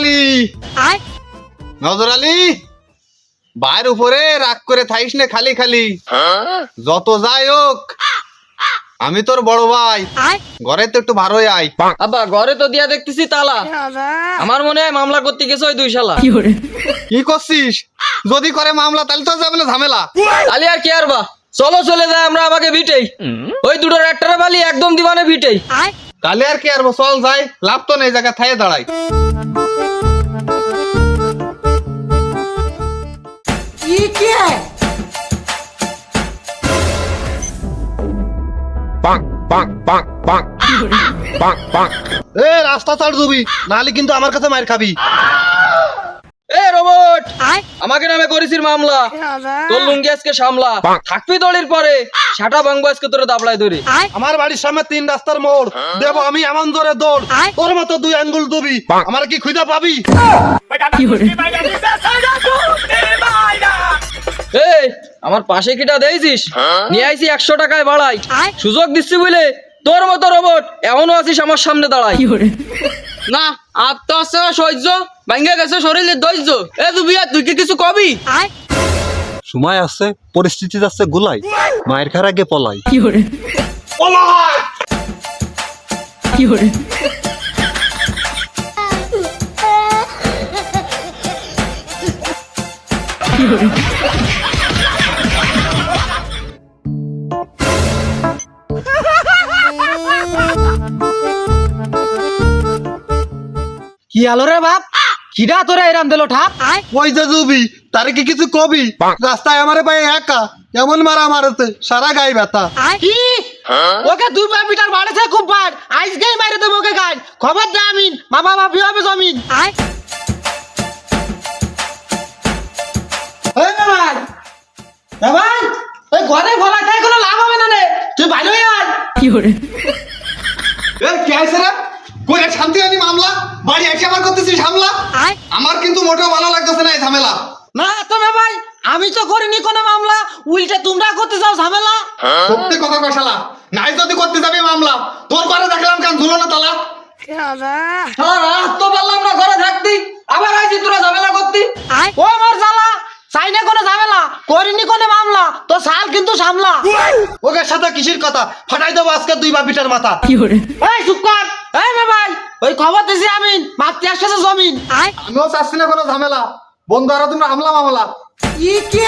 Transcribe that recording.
আলী নজর আলী বাইর উপরে রাগ করে থাইস না খালি খালি যত যাই হোক আমি তোর বড় ভাই ঘরে তো একটু ভারই আয় আব্বা ঘরে তো দিয়া দেখতেছি তালা আমার মনে হয় মামলা করতে গেছে ওই দুই শালা কি করছিস যদি করে মামলা তাহলে তো যাবে না ঝামেলা তাহলে আর কি আর বা চলো চলে যায় আমরা আমাকে ভিটেই ওই দুটোর একটারে বালি একদম দিবানে ভিটেই তাহলে আর কি আর চল যাই লাভ তো নেই জায়গা থাইয়ে দাঁড়াই এ রাস্তা ছাড় দিবি নাহলে কিন্তু আমার কাছে মার খাবি এ রোবট আমাকে নামে করেছিস মামলা তোর লুঙ্গি আজকে সামলা থাকবি দড়ির পরে সাটা ভাঙবো আজকে তোরে দাবলায় ধরে আমার বাড়ির সামনে 3 রাস্তার মোড় দেব আমি এমন জোরে দৌড় তোর মতো 2 আঙ্গুল দুবি আমার কি খুঁজে পাবি এই আমার পাশে কিটা দেইছিস নিয়ে আইছি 100 টাকায় বাড়াই সুযোগ দিচ্ছি বলে তোর মতো রোবট এমনও আছিস আমার সামনে দাঁড়াই না আর তো আছে সহ্য ভাঙ্গে গেছে শরীরের ধৈর্য এ দুবিয়া তুই কি কিছু কবি সময় আছে পরিস্থিতি যাচ্ছে গুলাই মায়ের খার আগে পলাই কি আলো রে বাপ কিডা তোরা এরাম দিল ঠাপ ওই যে জুবি তারে কি কিছু কবি রাস্তায় আমারে ভাই একা কেমন মারা মারতে সারা গায়ে ব্যথা কি ওকে 2 মিটার বাড়েছে খুব বাড় আজকেই মাইরে দেবো ওকে গান খবর দে আমিন বাবা বাপি হবে জমিন এই ভাই ভাই ওই ঘরে ভরা খাই কোনো লাভ হবে না রে তুই বাইরে আয় এ কি আছে রে কই শান্তি আনি মামলা বাড়ি এসে আবার করতেছিস হামলা আমার কিন্তু মোটেও ভালো লাগতেছে না এই ঝামেলা না তবে ভাই আমি তো করিনি কোনো মামলা উল্টে তোমরা করতে চাও ঝামেলা সত্যি কথা কষালা নাই যদি করতে যাবি মামলা তোর ঘরে দেখলাম কেন ঝুলো না তালা রাত তো বললাম না ঘরে থাকতি আবার আইছি তোরা ঝামেলা করতি ও আমার শালা চাইনা কোনো ঝামেলা করিনি কোনো মামলা তো সাল কিন্তু সামলা ওকে সাথে কিসির কথা ফাটাই দেবো আজকে 2 বাপিটার মাথা এই চুপ কর এই মে ভাই ওই খবর দিছি আমি মাপতে আসছে জমিন আমিও চাচ্ছি না কোনো ঝামেলা বন্ধু আরো তোমরা হামলা মামলা কি